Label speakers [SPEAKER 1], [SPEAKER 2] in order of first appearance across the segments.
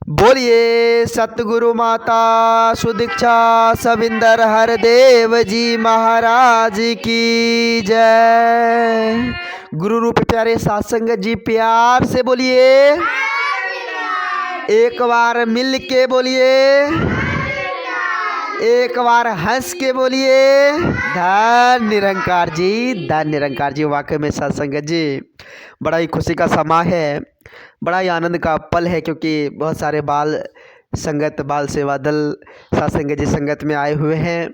[SPEAKER 1] बोलिए सतगुरु माता सुदीक्षा सविंदर हरदेव जी महाराज की जय। गुरु रूप प्यारे सत्संग जी प्यार से बोलिए, एक बार मिल के बोलिए, एक बार हंस के बोलिए, धन निरंकार जी, धन निरंकार जी। वाकई में सत्संग जी बड़ा ही खुशी का समा है, बड़ा ही आनंद का पल है, क्योंकि बहुत सारे बाल संगत बाल सेवा दल सत्संग जी संगत में आए हुए हैं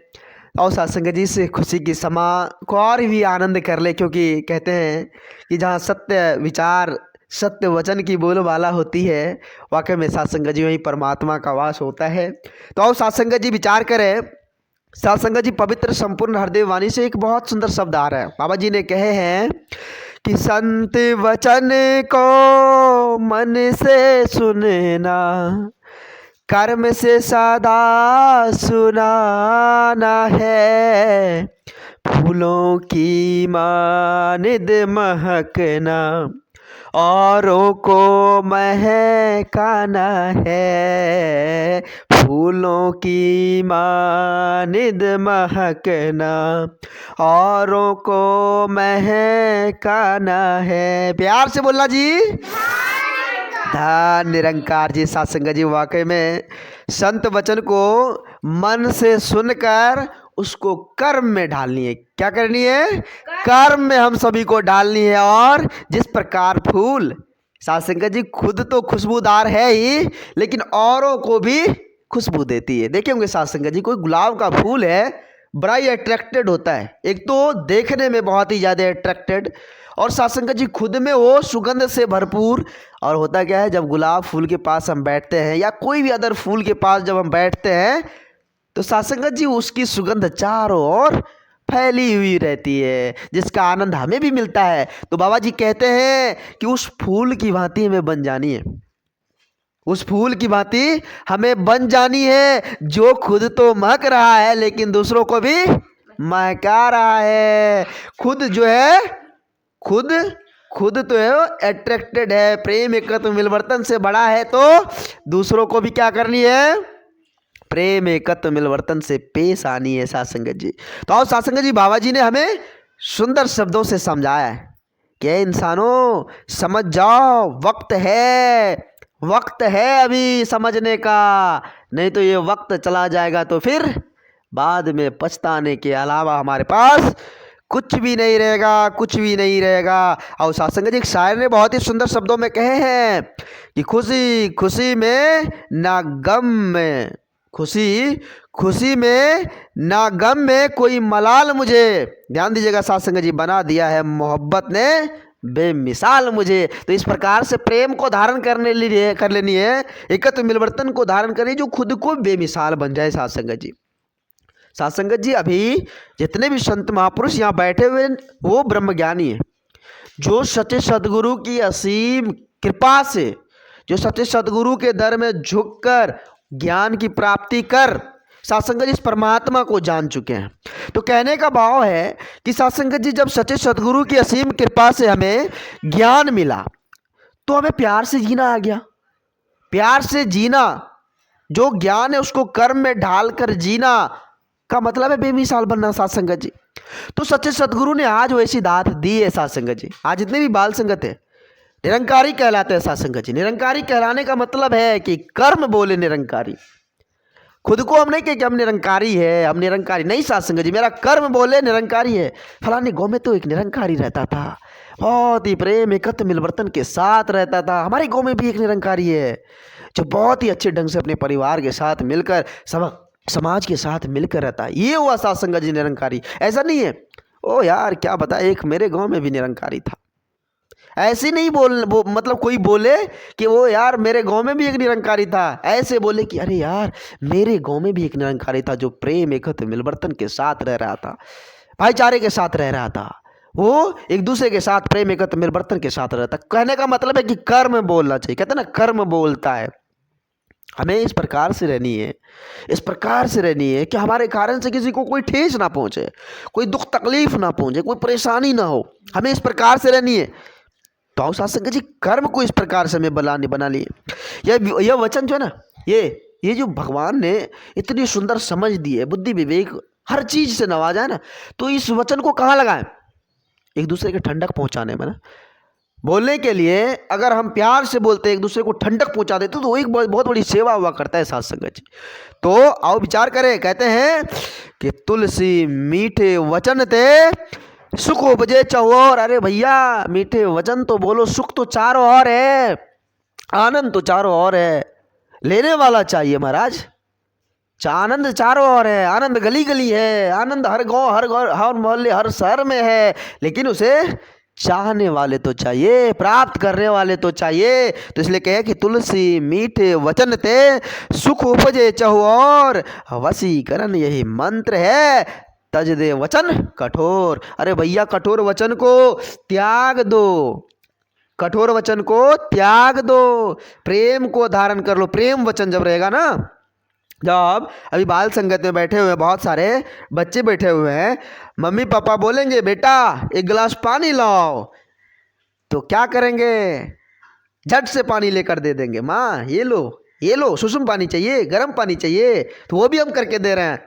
[SPEAKER 1] और सत्संग जी से खुशी की समा को और भी आनंद कर ले, क्योंकि कहते हैं कि जहाँ सत्य विचार सत्य वचन की बोलबाला होती है, वाकई में सत्संग जी वहीं परमात्मा का वास होता है। तो आओ सत्संग जी विचार करें। सत्संग जी पवित्र संपूर्ण हरदेव वाणी से एक बहुत सुंदर शब्द आ रहा है। बाबा जी ने कहे हैं कि संत वचन को मन से सुनना, कर्म से सदा सुनाना है, फूलों की मानिद महकना, औरों को महकाना है, फूलों की मानिद महकना, औरों को महकाना है। प्यार से बोलना जी, धन निरंकार जी। सत्संग जी वाकई में संत वचन को मन से सुनकर उसको कर्म में डालनी है। क्या करनी है? कर्म में हम सभी को डालनी है। और जिस प्रकार फूल सत्संग जी खुद तो खुशबूदार है ही, लेकिन औरों को भी खुशबू देती है। देखे होंगे सत्संग जी, कोई गुलाब का फूल है, बड़ा ही अट्रैक्टेड होता है, एक तो देखने में बहुत ही ज़्यादा अट्रैक्टेड, और सत्संग जी खुद में वो सुगंध से भरपूर। और होता क्या है, जब गुलाब फूल के पास हम बैठते हैं या कोई भी अदर फूल के पास जब हम बैठते हैं, तो सत्संग जी उसकी सुगंध चारों ओर फैली हुई रहती है, जिसका आनंद हमें भी मिलता है। तो बाबा जी कहते हैं कि उस फूल की भांति हमें बन जानी है, उस फूल की भांति हमें बन जानी है, जो खुद तो महक रहा है लेकिन दूसरों को भी महका रहा है। खुद जो है खुद तो है अट्रैक्टेड है, प्रेम एकत्व मिलवर्तन से बड़ा है, तो दूसरों को भी क्या करनी है? प्रेम एकत्व मिलवर्तन से पेश आनी है सत्संग जी। तो आओ सत्संग जी, बाबा जी ने हमें सुंदर शब्दों से समझाया है कि इंसानों समझ जाओ, वक्त है अभी समझने का, नहीं तो ये वक्त चला जाएगा तो फिर बाद में पछताने के अलावा हमारे पास कुछ भी नहीं रहेगा, कुछ भी नहीं रहेगा। और सत्संग जी एक शायर ने बहुत ही सुंदर शब्दों में कहे हैं कि खुशी खुशी में ना गम में, खुशी में ना गम में कोई मलाल मुझे, ध्यान दीजिएगा सत्संग जी, बना दिया है मोहब्बत ने बेमिसाल मुझे। तो इस प्रकार से प्रेम को धारण कर लेनी है, एकत्व मिलवर्तन को धारण करनी, जो खुद को बेमिसाल बन जाए सत्संग जी। सत्संग जी अभी जितने भी संत महापुरुष यहाँ बैठे हुए वो ब्रह्मज्ञानी है, जो सच्चे सदगुरु की असीम कृपा से, जो सच्चे सदगुरु के दर में झुककर ज्ञान की प्राप्ति कर सत्संग जी इस परमात्मा को जान चुके हैं। तो कहने का भाव है कि सत्संग जी जब सच्चे सदगुरु की असीम कृपा से हमें ज्ञान मिला, तो हमें प्यार से जीना आ गया। प्यार से जीना, जो ज्ञान है उसको कर्म में ढालकर जीना का मतलब है बेमिसाल बनना सत्संग जी। तो सच्चे सदगुरु ने आज वैसी दात दी है सत्संग जी। आज जितने भी बाल संगत है निरंकारी कहलाते हैं सत्संग जी। निरंकारी कहलाने का मतलब है कि कर्म बोले निरंकारी। खुद को हम नहीं कहे कि हम निरंकारी है, हम निरंकारी नहीं सत्संग जी, मेरा कर्म बोले निरंकारी है। फलाने गाँव में तो एक निरंकारी रहता था, बहुत ही प्रेम एकत्व मिलवर्तन के साथ रहता था। हमारे गाँव में भी एक निरंकारी है, जो बहुत ही अच्छे ढंग से अपने परिवार के साथ मिलकर समाज के साथ मिलकर रहता है। ये हुआ सत्संग जी निरंकारी। ऐसा नहीं है ओ यार क्या बता, एक मेरे गांव में भी निरंकारी था, ऐसे नहीं मतलब कोई बोले कि वो यार मेरे गांव में भी एक निरंकारी था, ऐसे बोले कि अरे यार मेरे गांव में भी एक निरंकारी था, जो प्रेम एकत्व मिलवर्तन के साथ रह रहा था, भाईचारे के साथ रह रहा था, वो एक दूसरे के साथ प्रेम एकत्व मिलवर्तन के साथ रहता। कहने का मतलब है कि कर्म बोलना चाहिए। कहते ना कर्म बोलता है। हमें इस प्रकार से रहनी है, इस प्रकार से रहनी है कि हमारे कारण से किसी को कोई ठेस ना पहुंचे, कोई दुख तकलीफ ना पहुंचे, कोई परेशानी ना हो। हमें इस प्रकार से रहनी है। तो आओ साथ संगत जी कर्म को इस प्रकार से हमें बना लिए। यह वचन जो है ना, ये जो भगवान ने इतनी सुंदर समझ दी है, बुद्धि विवेक हर चीज से नवाजा है ना, तो इस वचन को कहाँ लगाएं? एक दूसरे के ठंडक पहुंचाने में ना। बोलने के लिए अगर हम प्यार से बोलते एक दूसरे को ठंडक पहुंचा देते तो एक बहुत बड़ी सेवा हुआ करता है साथ संगत जी। तो आओ विचार करें, कहते हैं कि तुलसी मीठे वचन ते सुख उपजे चहुओर। अरे भैया मीठे वचन तो बोलो, सुख तो चारों ओर है, आनंद तो चारों ओर है। लेने वाला चाहिए महाराज, आनंद चारों ओर है, आनंद गली गली है, आनंद हर गांव हर मोहल्ले हर शहर में है, लेकिन उसे चाहने वाले तो चाहिए, प्राप्त करने वाले तो चाहिए। तो इसलिए कहे कि तुलसी मीठे वचन ते सुख उपजे चहुओर, वशीकरण यही मंत्र है, तज दे वचन कठोर। अरे भैया कठोर वचन को त्याग दो, कठोर वचन को त्याग दो, प्रेम को धारण कर लो। प्रेम वचन जब रहेगा ना, जब अभी बाल संगत में बैठे हुए बहुत सारे बच्चे बैठे हुए हैं, मम्मी पापा बोलेंगे बेटा एक गिलास पानी लाओ, तो क्या करेंगे? झट से पानी लेकर दे देंगे। माँ ये लो सुसुम पानी चाहिए, गर्म पानी चाहिए, तो वो भी हम करके दे रहे हैं।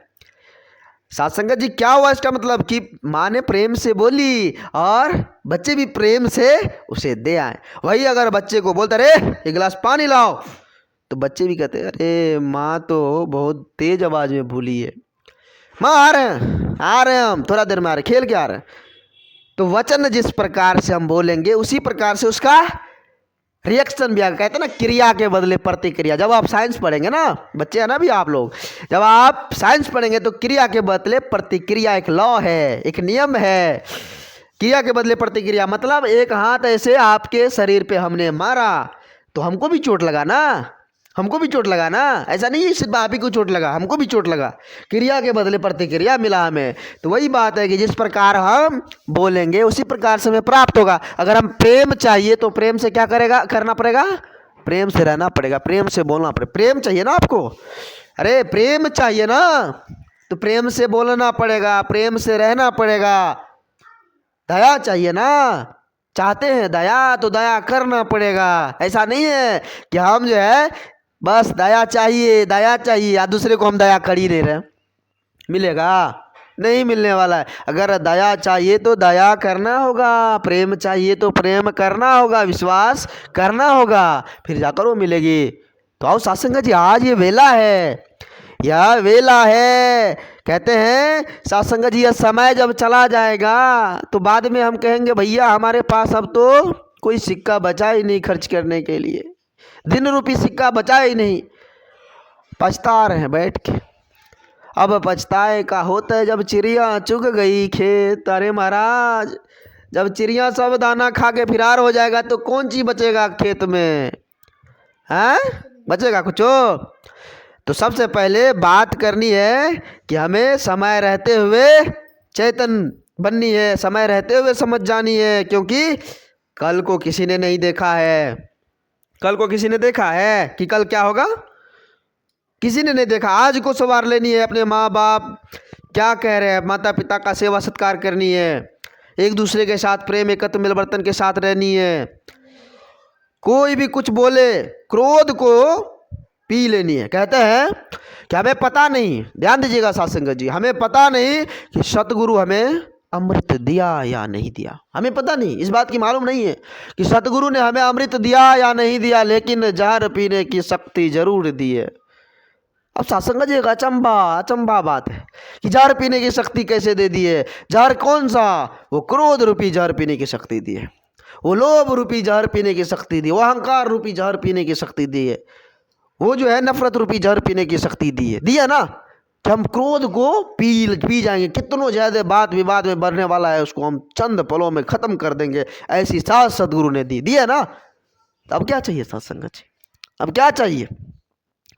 [SPEAKER 1] साथ संगत जी क्या हुआ इसका मतलब कि माँ ने प्रेम से बोली और बच्चे भी प्रेम से उसे दे आए। वही अगर बच्चे को बोलते अरे एक गिलास पानी लाओ, तो बच्चे भी कहते हैं अरे माँ तो बहुत तेज आवाज में बोली है, माँ आ रहे हैं हम थोड़ा देर में आ रहे, खेल के आ रहे हैं। तो वचन जिस प्रकार से हम बोलेंगे उसी प्रकार से उसका रिएक्शन भी आएगा। कहते हैं ना क्रिया के बदले प्रतिक्रिया। जब आप साइंस पढ़ेंगे ना, बच्चे हैं ना भी आप लोग, जब आप साइंस पढ़ेंगे तो क्रिया के बदले प्रतिक्रिया एक लॉ है, एक नियम है। क्रिया के बदले प्रतिक्रिया मतलब एक हाथ ऐसे आपके शरीर पे हमने मारा तो हमको भी चोट लगा ना, हमको भी चोट लगा ना, ऐसा नहीं सिर्फ आप ही को चोट लगा, हमको भी चोट लगा। क्रिया के बदले प्रतिक्रिया मिला हमें। तो वही बात है कि जिस प्रकार हम बोलेंगे उसी प्रकार से हमें प्राप्त होगा। अगर हम प्रेम चाहिए तो प्रेम से क्या करना पड़ेगा? प्रेम से रहना पड़ेगा, प्रेम से बोलना पड़ेगा। प्रेम चाहिए ना आपको, अरे प्रेम चाहिए ना, तो प्रेम से बोलना पड़ेगा, प्रेम से रहना पड़ेगा। दया चाहिए ना, चाहते हैं दया तो दया करना पड़ेगा। ऐसा नहीं है कि हम जो है बस दया चाहिए या दूसरे को हम दया कर ही नहीं रहे, मिलेगा? नहीं मिलने वाला है। अगर दया चाहिए तो दया करना होगा, प्रेम चाहिए तो प्रेम करना होगा, विश्वास करना होगा, फिर जाकर वो मिलेगी। तो आओ सत्संग जी, आज ये वेला है, यह वेला है। कहते हैं सत्संग जी, यह समय जब चला जाएगा तो बाद में हम कहेंगे भैया हमारे पास अब तो कोई सिक्का बचा ही नहीं खर्च करने के लिए, दिन रूपी सिक्का बचा ही नहीं। पछता रहे हैं बैठ के। अब पछताए का होता है जब चिड़िया चुग गई खेत। अरे महाराज, जब चिड़िया सब दाना खा के फिरार हो जाएगा तो कौन चीज बचेगा खेत में? हैं? बचेगा कुछ? तो सबसे पहले बात करनी है कि हमें समय रहते हुए चेतन बननी है, समय रहते हुए समझ जानी है, क्योंकि कल को किसी ने नहीं देखा है। कल को किसी ने देखा है कि कल क्या होगा? किसी ने नहीं देखा। आज को सवार लेनी है, अपने माँ बाप क्या कह रहे हैं, माता पिता का सेवा सत्कार करनी है, एक दूसरे के साथ प्रेम एकत्र मिलवर्तन के साथ रहनी है। कोई भी कुछ बोले क्रोध को पी लेनी है। कहते हैं कि हमें पता नहीं, ध्यान दीजिएगा सत्संग जी, हमें पता नहीं कि सतगुरु हमें अमृत दिया या नहीं दिया। हमें पता नहीं, इस बात की मालूम नहीं है कि सतगुरु ने हमें अमृत दिया या नहीं दिया, लेकिन जहर पीने की शक्ति जरूर दी है। अब सत्संग जी एक अचंबा बात है कि जहर पीने की शक्ति कैसे दे दी है? जहर कौन सा? वो क्रोध रूपी जहर पीने की शक्ति दी है, वो लोभ रूपी जहर पीने की शक्ति दी है, वो अहंकार रूपी जहर पीने की शक्ति दी है, वो जो है नफरत रूपी जहर पीने की शक्ति दी है ना। कि हम क्रोध को पी जाएंगे, कितनों ज्यादा बात विवाद में बढ़ने वाला है उसको हम चंद पलों में खत्म कर देंगे, ऐसी साथ सदगुरु ने दी है ना। तो अब क्या चाहिए सत्संग जी? अब क्या चाहिए?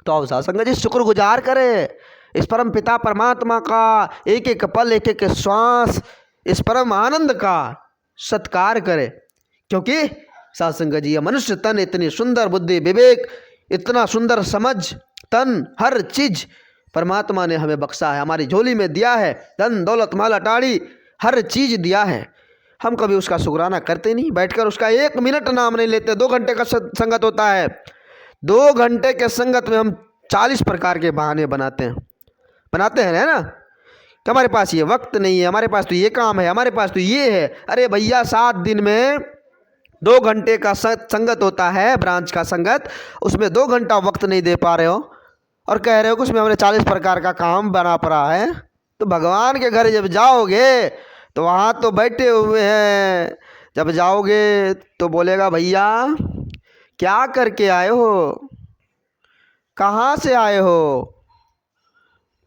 [SPEAKER 1] तो अब सत्संग जी शुक्रगुजार करें इस परम पिता परमात्मा का, एक एक पल एक एक श्वास इस परम आनंद का सत्कार करें। क्योंकि सत्संग जी ये मनुष्य तन इतनी सुंदर बुद्धि विवेक, इतना सुंदर समझ तन, हर चीज परमात्मा ने हमें बख्शा है, हमारी झोली में दिया है, धन दौलत माल अटाड़ी हर चीज दिया है। हम कभी उसका शुक्राना करते नहीं, बैठकर उसका 1 मिनट नाम नहीं लेते। 2 घंटे का संगत होता है, 2 घंटे के संगत में हम 40 प्रकार के बहाने बनाते हैं, है ना, कि हमारे पास ये वक्त नहीं है, हमारे पास तो ये काम है, हमारे पास तो ये है। अरे भैया 7 दिन में 2 घंटे का संगत होता है, ब्रांच का संगत, उसमें 2 घंटा वक्त नहीं दे पा रहे हो और कह रहे हो कि उसमें हमने 40 प्रकार का काम बना पड़ा है। तो भगवान के घर जब जाओगे तो वहाँ तो बैठे हुए हैं, जब जाओगे तो बोलेगा भैया क्या करके आए हो, कहाँ से आए हो,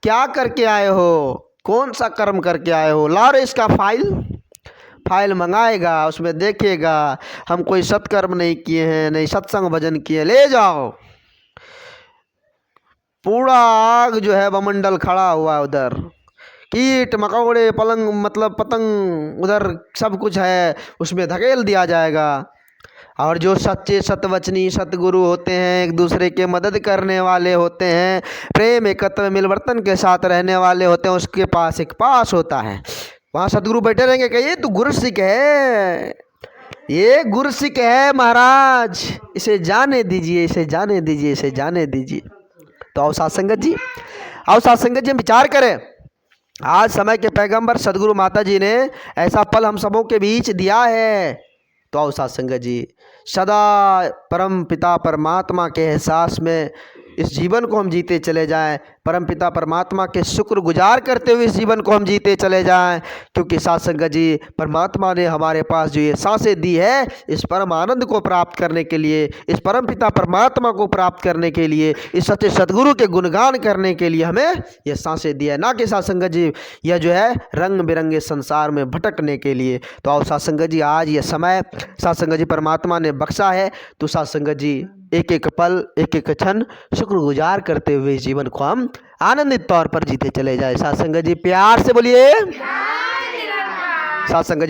[SPEAKER 1] क्या करके आए हो, कौन सा कर्म करके आए हो, लाओ रे इसका फाइल मंगाएगा, उसमें देखेगा हम कोई सत्कर्म नहीं किए हैं, नहीं सत्संग भजन किए, ले जाओ। पूरा आग जो है बमंडल खड़ा हुआ है उधर, कीट मकोड़े पलंग मतलब पतंग उधर सब कुछ है, उसमें धकेल दिया जाएगा। और जो सच्चे सतवचनी सतगुरु होते हैं, एक दूसरे के मदद करने वाले होते हैं, प्रेम एकत्व मिलवर्तन के साथ रहने वाले होते हैं, उसके पास एक पास होता है, वहाँ सतगुरु बैठे रहेंगे कि ये तो गुरसिक है, ये गुरसिक है महाराज, इसे जाने दीजिए, इसे जाने दीजिए, इसे जाने दीजिए। तो आओ साथ संगत जी, आओ साथ संगत जी हम विचार करें। आज समय के पैगंबर सदगुरु माता जी ने ऐसा पल हम सबों के बीच दिया है। तो आओ साथ संगत जी सदा परम पिता परमात्मा के एहसास में इस जीवन को हम जीते चले जाएं, परम पिता परमात्मा के शुक्रगुजार करते हुए इस जीवन को हम जीते चले जाएं, क्योंकि साथ संगत जी परमात्मा ने हमारे पास जो ये सांसें दी है, इस परम आनंद को प्राप्त करने के लिए, इस परम पिता परमात्मा को प्राप्त करने के लिए, इस सच्चे सदगुरु के गुणगान करने के लिए हमें ये सांसें दिया है, ना कि साथ संगत जी यह जो है रंग बिरंगे संसार में भटकने के लिए। तो आओ साथ संगत जी आज ये समय साथ संगत जी परमात्मा ने बख्शा है, तो साथ संगत जी एक एक पल एक एक क्षण शुक्रगुजार करते हुए इस जीवन को हम आनंदित तौर पर जीते चले जाए। साथ संगत जी प्यार से बोलिए, साथ संगत जी।